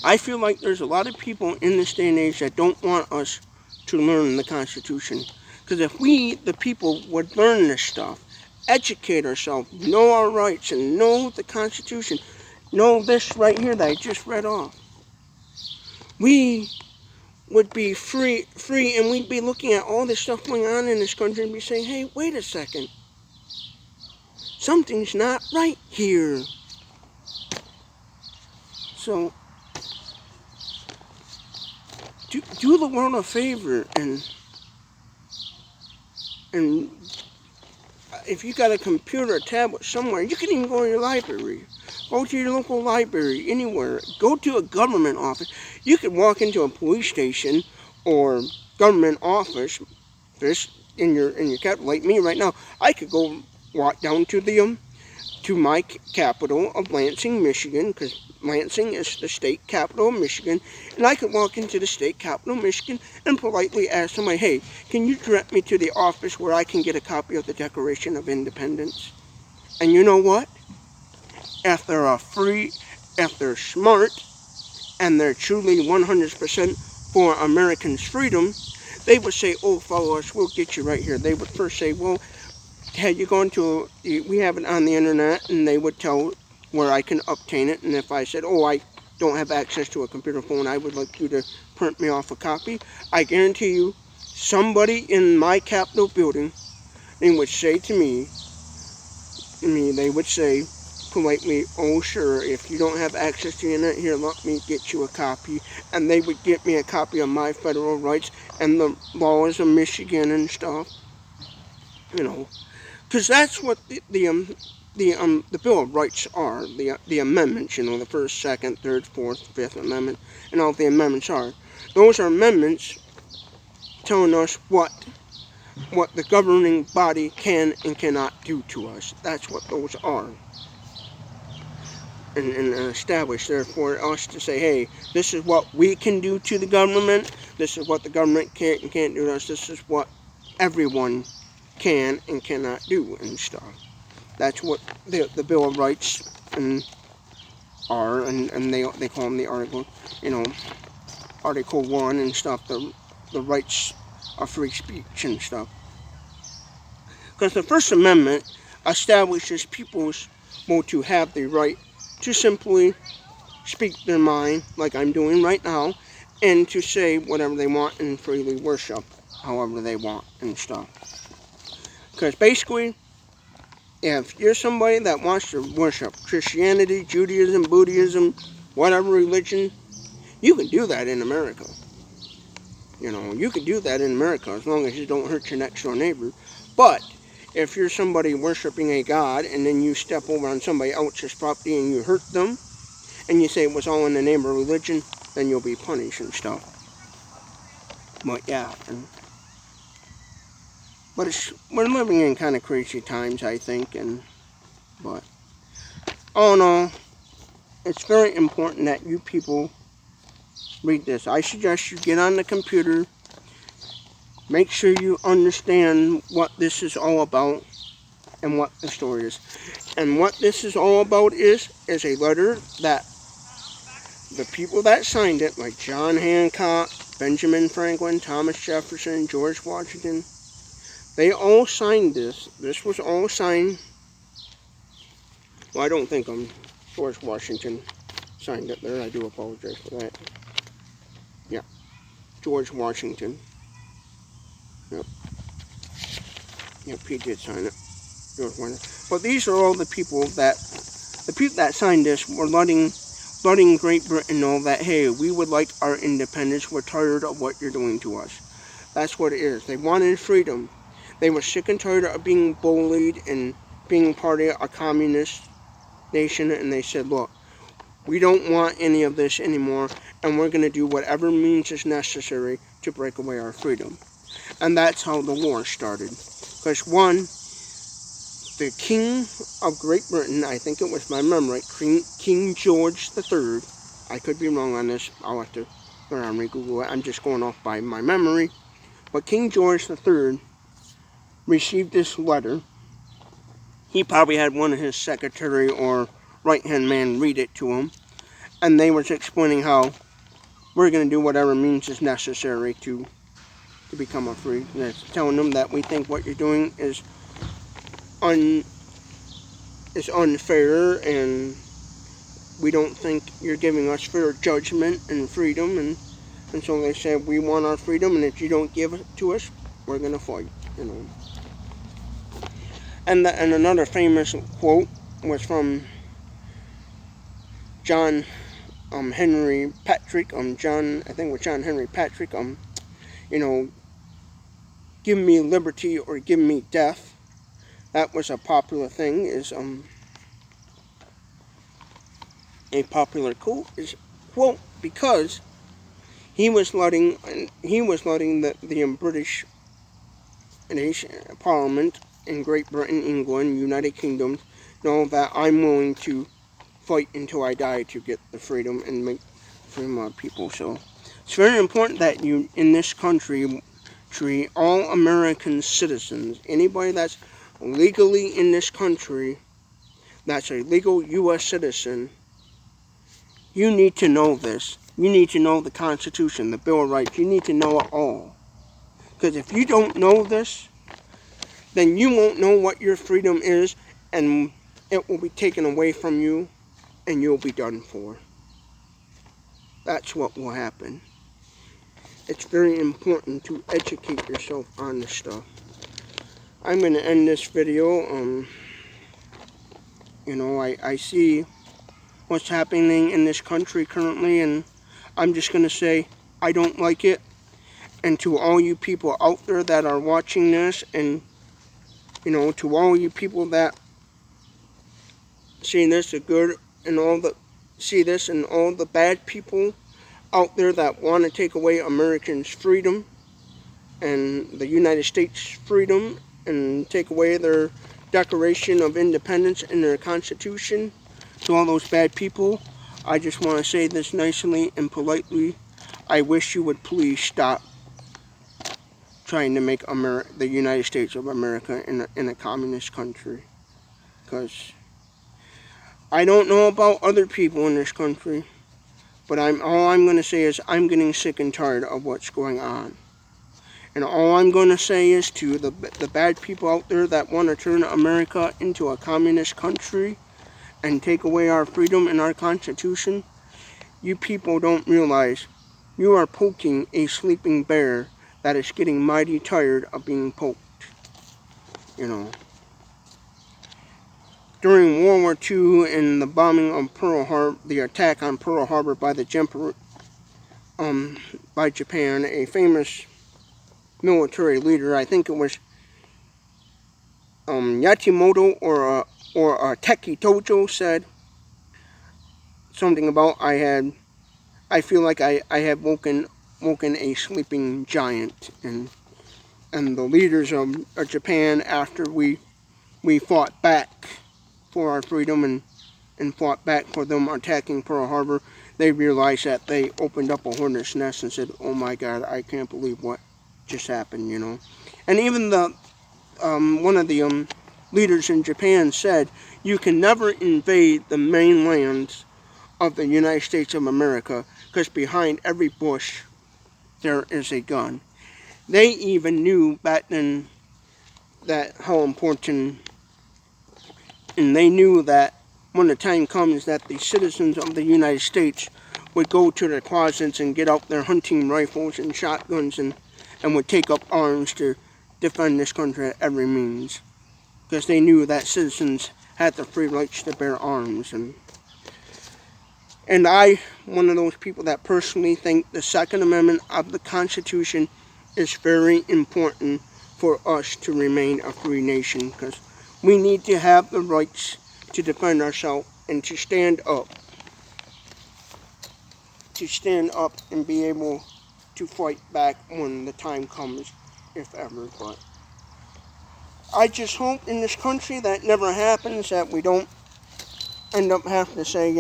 I feel like there's a lot of people in this day and age that don't want us to learn the Constitution. Because if we, the people, would learn this stuff, educate ourselves, know our rights, and know the Constitution, know this right here that I just read off, we would be free, and we'd be looking at all this stuff going on in this country and be saying, hey, wait a second. Something's not right here. So, do the world a favor and if you got a computer or tablet somewhere, you can even go to your library. Go to your local library, anywhere. Go to a government office. You could walk into a police station or government office. This in your capital, like me right now. I could go walk down to my capital of Lansing, Michigan, because Lansing is the state capital of Michigan, and I could walk into the state capital of Michigan and politely ask somebody, hey, can you direct me to the office where I can get a copy of the Declaration of Independence? And you know what? If they're smart, and they're truly 100% for Americans' freedom, they would say, oh, follow us, we'll get you right here. They would first say, well, had you gone to, we have it on the internet, and they would tell where I can obtain it. And if I said, oh, I don't have access to a computer phone, I would like you to print me off a copy, I guarantee you, somebody in my Capitol building, they would say to me, they would say politely, oh, sure, if you don't have access to the internet, here, let me get you a copy. And they would get me a copy of my federal rights and the laws of Michigan and stuff, because that's what the Bill of Rights are, the amendments, the First, Second, Third, Fourth, Fifth Amendment, and all the amendments are. Those are amendments telling us what the governing body can and cannot do to us. That's what those are. And established there for us to say, hey, this is what we can do to the government. This is what the government can't and can't do to us. This is what everyone can and cannot do and stuff. That's what the Bill of Rights are, and they call them the article, Article 1 and stuff, the rights of free speech and stuff. Because the First Amendment establishes people's to have the right to simply speak their mind, like I'm doing right now, and to say whatever they want and freely worship however they want and stuff. Because basically, if you're somebody that wants to worship Christianity, Judaism, Buddhism, whatever religion, you can do that in America. You can do that in America as long as you don't hurt your next door neighbor. But if you're somebody worshiping a god and then you step over on somebody else's property and you hurt them, and you say it was all in the name of religion, then you'll be punished and stuff. But yeah, we're living in kind of crazy times, I think, but all in all, it's very important that you people read this. I suggest you get on the computer, make sure you understand what this is all about and what the story is. And what this is all about is a letter that the people that signed it, like John Hancock, Benjamin Franklin, Thomas Jefferson, George Washington, they all signed this. This was all signed. Well, I don't think George Washington signed it there. I do apologize for that. Yeah, George Washington. Yep, he did sign it. George Washington. But these are all the people that signed this were letting Great Britain know that, hey, we would like our independence. We're tired of what you're doing to us. That's what it is. They wanted freedom. They were sick and tired of being bullied and being part of a communist nation, and they said, look, we don't want any of this anymore, and we're going to do whatever means is necessary to break away our freedom. And that's how the war started. Because the King of Great Britain, I think it was my memory, King George III, I could be wrong on this, I'll have to learn how to Google it, I'm just going off by my memory, but King George III received this letter. He probably had one of his secretary or right-hand man read it to him, and they was explaining how we're going to do whatever means is necessary to become a free. And it's telling them that we think what you're doing is unfair, and we don't think you're giving us fair judgment and freedom, and so they said, we want our freedom, and if you don't give it to us, we're going to fight, And another famous quote was from John Henry Patrick, I think it was John Henry Patrick, give me liberty or give me death, that was a popular thing, is a popular quote because he was letting the British nation, Parliament in Great Britain, England, United Kingdom know that I'm willing to fight until I die to get the freedom and make free my people. So it's very important that you, in this country, treat all American citizens, anybody that's legally in this country, that's a legal U.S. citizen, you need to know this. You need to know the Constitution, the Bill of Rights. You need to know it all. Because if you don't know this, then you won't know what your freedom is, and it will be taken away from you, and you'll be done for. That's what will happen. It's very important to educate yourself on this stuff. I'm going to end this video. I see what's happening in this country currently, and I'm just going to say I don't like it. And to all you people out there that are watching this, and to all you people that see this, the good and all the see this, and all the bad people out there that want to take away Americans' freedom and the United States' freedom and take away their Declaration of Independence and their Constitution, to all those bad people, I just want to say this nicely and politely. I wish you would please stop trying to make the United States of America in a communist country. Because I don't know about other people in this country, but all I'm going to say is I'm getting sick and tired of what's going on. And all I'm going to say is to the bad people out there that want to turn America into a communist country and take away our freedom and our Constitution, you people don't realize you are poking a sleeping bear that is getting mighty tired of being poked. During World War II and the bombing of Pearl Harbor, the attack on Pearl Harbor by by Japan, a famous military leader, I think it was Yatimoto or Teki Tojo, said something about I feel like I have woken a sleeping giant, and the leaders of Japan, after we fought back for our freedom and fought back for them attacking Pearl Harbor, they realized that they opened up a hornet's nest and said, oh my God, I can't believe what just happened, And even the one of the leaders in Japan said, you can never invade the mainland of the United States of America, because behind every bush there is a gun. They even knew back then that how important, and they knew that when the time comes that the citizens of the United States would go to their closets and get out their hunting rifles and shotguns and would take up arms to defend this country at every means, because they knew that citizens had the free rights to bear arms. And I, one of those people that personally think the Second Amendment of the Constitution is very important for us to remain a free nation, because we need to have the rights to defend ourselves and to stand up and be able to fight back when the time comes, if ever. But I just hope in this country that never happens, that we don't end up having to say,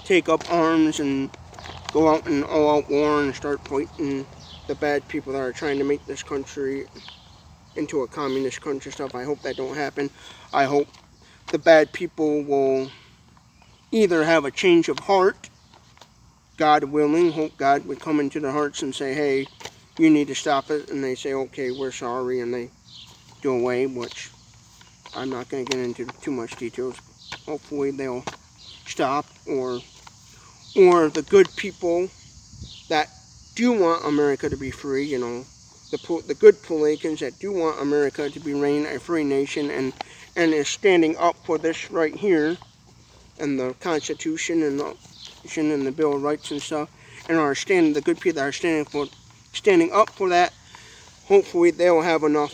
take up arms and go out in all-out war and start fighting the bad people that are trying to make this country into a communist country stuff. I hope that don't happen. I hope the bad people will either have a change of heart, God willing, hope God would come into their hearts and say, hey, you need to stop it, and they say, okay, we're sorry, and they do away, which I'm not going to get into too much details. Hopefully they'll stop, or the good people that do want America to be free, the good Puritans that do want America to remain a free nation and is standing up for this right here, and the Constitution and the Bill of Rights and stuff, and the good people that are standing up for that, hopefully they'll have enough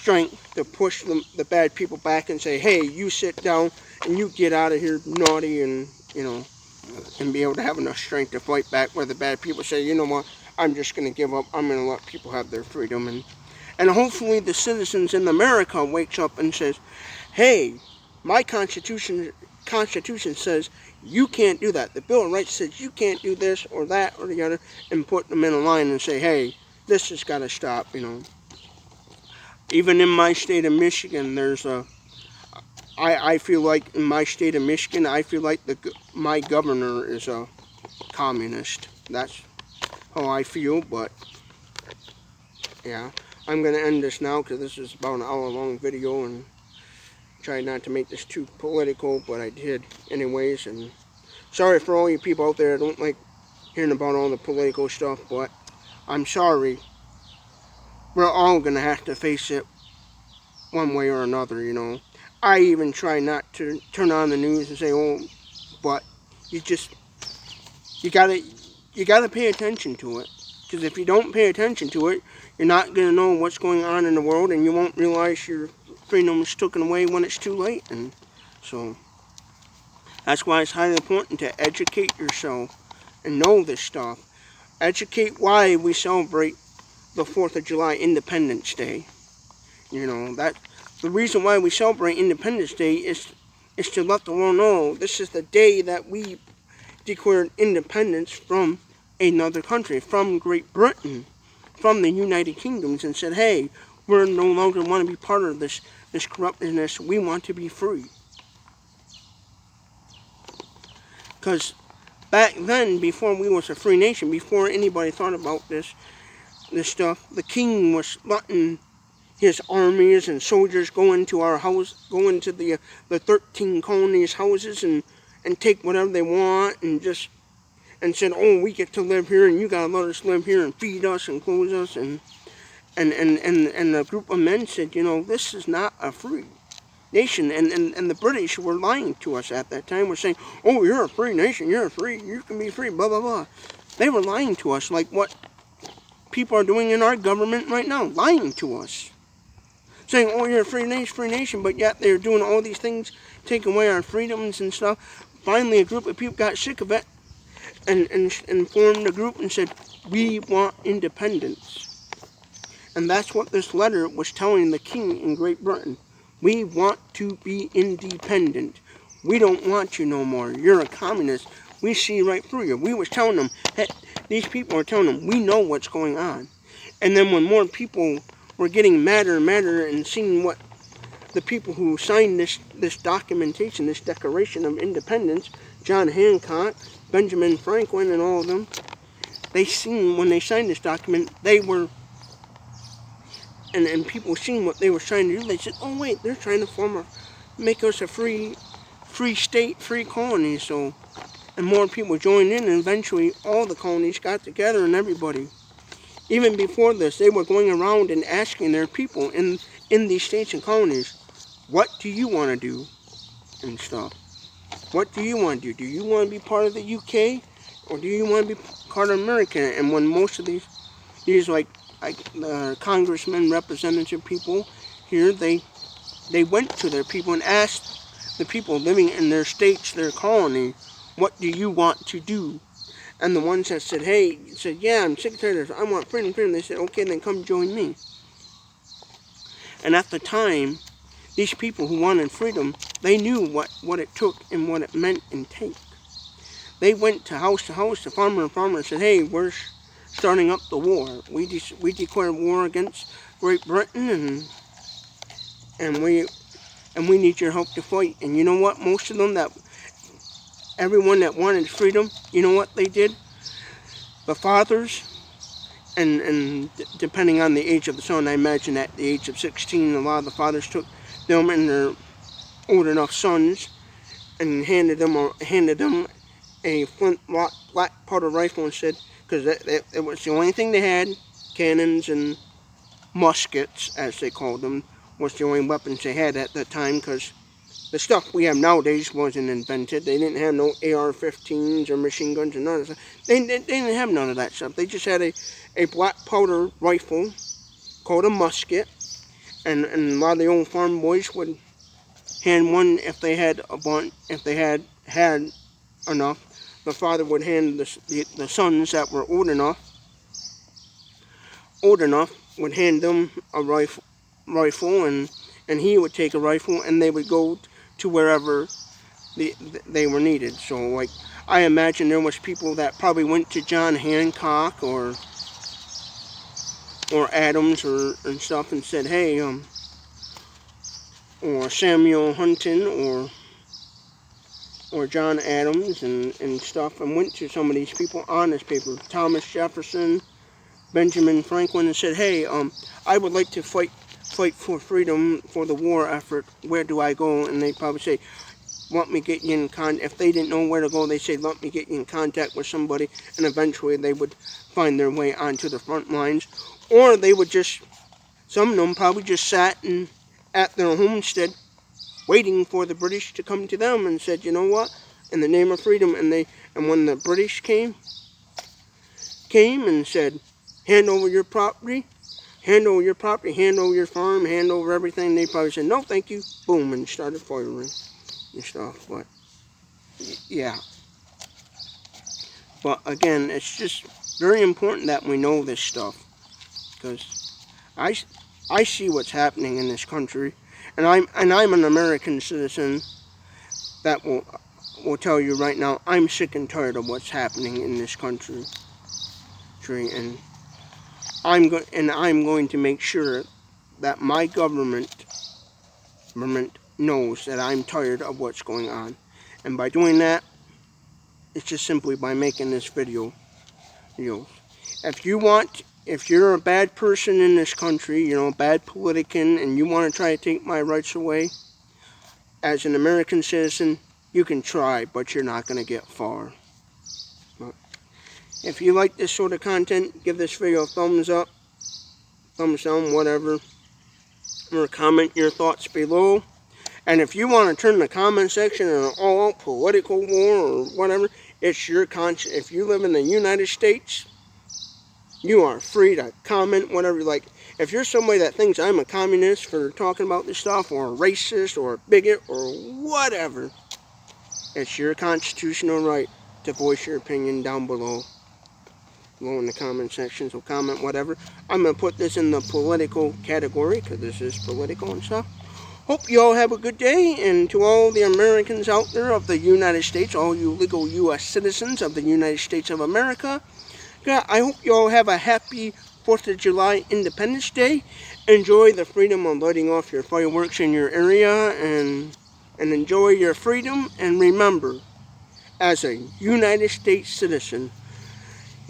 strength to push the bad people back and say, hey, you sit down and you get out of here, naughty, and, and be able to have enough strength to fight back, where the bad people say, you know what, I'm just going to give up. I'm going to let people have their freedom. And hopefully the citizens in America wakes up and says, hey, my Constitution says you can't do that. The Bill of Rights says you can't do this or that or the other, and put them in a line and say, hey, this has got to stop, Even in my state of Michigan, I feel like in my state of Michigan, I feel like my governor is a communist. That's how I feel, but yeah. I'm going to end this now because this is about an hour-long video, and try not to make this too political, but I did anyways. And sorry for all you people out there that don't like hearing about all the political stuff, but I'm sorry. We're all going to have to face it one way or another, I even try not to turn on the news and say, oh, but you gotta pay attention to it. Because if you don't pay attention to it, you're not going to know what's going on in the world, and you won't realize your freedom is taken away when it's too late. And so that's why it's highly important to educate yourself and know this stuff. Educate why we celebrate the 4th of July, Independence Day. That the reason why we celebrate Independence Day is to let the world know this is the day that we declared independence from another country, from Great Britain, from the United Kingdoms, and said, hey, we're no longer want to be part of this corruptness. We want to be free. Because back then, before we was a free nation, before anybody thought about this stuff, the king was letting his armies and soldiers go into our house, go into the 13 colonies' houses and take whatever they want, and said, oh, we get to live here, and you gotta let us live here and feed us and clothe us, and a group of men said, this is not a free nation, and the British were lying to us at that time. We're saying, oh, you're a free nation, you can be free, blah blah blah. They were lying to us, like what people are doing in our government right now, lying to us, saying, oh, you're a free nation, but yet they're doing all these things, taking away our freedoms and stuff. Finally, a group of people got sick of it and formed a group and said, we want independence. And that's what this letter was telling the king in Great Britain. We want to be independent. We don't want you no more. You're a communist. We see right through you. We was telling them, hey, these people are telling them, we know what's going on. And then when more people were getting madder and madder and seeing what the people who signed this documentation, this Declaration of Independence, John Hancock, Benjamin Franklin, and all of them, they seen when they signed this document, they were, and people seen what they were trying to do, they said, oh wait, they're trying to make us a free state, free colony. So, and more people joined in, and eventually all the colonies got together, and everybody. Even before this, they were going around and asking their people in these states and colonies, what do you want to do and stuff? What do you want to do? Do you want to be part of the UK, or do you want to be part of America? And when most of these like congressmen, representative people here, they went to their people and asked the people living in their states, their colony, what do you want to do? And the ones that said, yeah, I'm sick of this, I want freedom, they said, okay, then come join me. And at the time, these people who wanted freedom, they knew what it took and what it meant and take. They went to house, to farmer and farmer, and said, hey, we're starting up the war. We declared war against Great Britain, and we need your help to fight. And you know what? Most of them, everyone that wanted freedom, you know what they did? The fathers, and depending on the age of the son, I imagine at the age of 16, a lot of the fathers took them and their old enough sons and handed them a flintlock black powder rifle and said, because it was the only thing they had, cannons and muskets, as they called them, was the only weapons they had at that time, because the stuff we have nowadays wasn't invented. They didn't have no AR-15s or machine guns or none of that. They didn't have none of that stuff. They just had a black powder rifle called a musket, and a lot of the old farm boys would hand one if they had a bunch, if they had enough. The father would hand the sons that were old enough would hand them a rifle, and he would take a rifle, and they would go to wherever they were needed. So, like, I imagine there was people that probably went to John Hancock or Adams and stuff and said, hey, or Samuel Huntington or John Adams and stuff, and went to some of these people on this paper, Thomas Jefferson, Benjamin Franklin, and said, hey, I would like to fight for freedom, for the war effort. Where do I go? And they'd probably say, let me get you in contact. If they didn't know where to go, they say, let me get you in contact with somebody, and eventually they would find their way onto the front lines. Or they would just, some of them probably just sat at their homestead waiting for the British to come to them and said, you know what, in the name of freedom. And when the British came and said, hand over your property, hand over your farm, hand over everything, they probably said, no, thank you, boom, and started firing and stuff. But yeah, but again, it's just very important that we know this stuff, because I see what's happening in this country, and I'm an American citizen that will tell you right now, I'm sick and tired of what's happening in this country, and I'm going to make sure that my government knows that I'm tired of what's going on. And by doing that, it's just simply by making this video. If you're a bad person in this country, a bad politician, and you want to try to take my rights away, as an American citizen, you can try, but you're not going to get far. But if you like this sort of content, give this video a thumbs up, thumbs down, whatever, or comment your thoughts below. And if you want to turn the comment section into an all-out political war or whatever, it's your conscience. If you live in the United States, you are free to comment whatever you like. If you're somebody that thinks I'm a communist for talking about this stuff, or a racist, or a bigot, or whatever, it's your constitutional right to voice your opinion down below in the comment section. So comment whatever. I'm going to put this in the political category, because this is political and stuff. Hope you all have a good day, and to all the Americans out there of the United States, all you legal U.S. citizens of the United States of America, I hope you all have a happy 4th of July Independence Day. Enjoy the freedom of lighting off your fireworks in your area, and enjoy your freedom. And remember, as a United States citizen,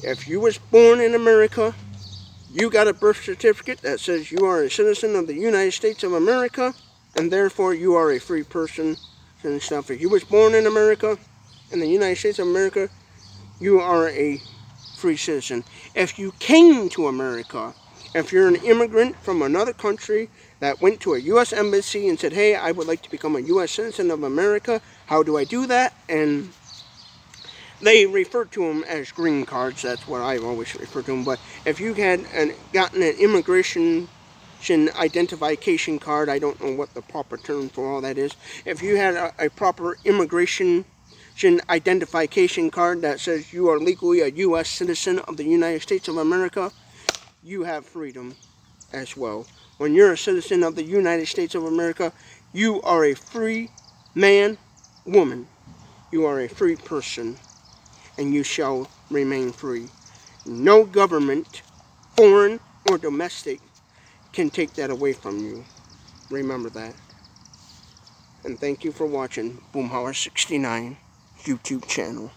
if you was born in America, you got a birth certificate that says you are a citizen of the United States of America, and therefore you are a free person and stuff. If you was born in America, in the United States of America, you are a free citizen. If you came to America, if you're an immigrant from another country that went to a U.S. embassy and said, hey, I would like to become a U.S. citizen of America, how do I do that? And they refer to them as green cards. That's what I've always referred to them. But if you had gotten an immigration identification card, I don't know what the proper term for all that is. If you had a proper immigration identification card that says you are legally a U.S. citizen of the United States of America, you have freedom as well. When you're a citizen of the United States of America, you are a free man, woman. You are a free person, and you shall remain free. No government, foreign or domestic, can take that away from you. Remember that. And thank you for watching Boomhauer69 YouTube channel.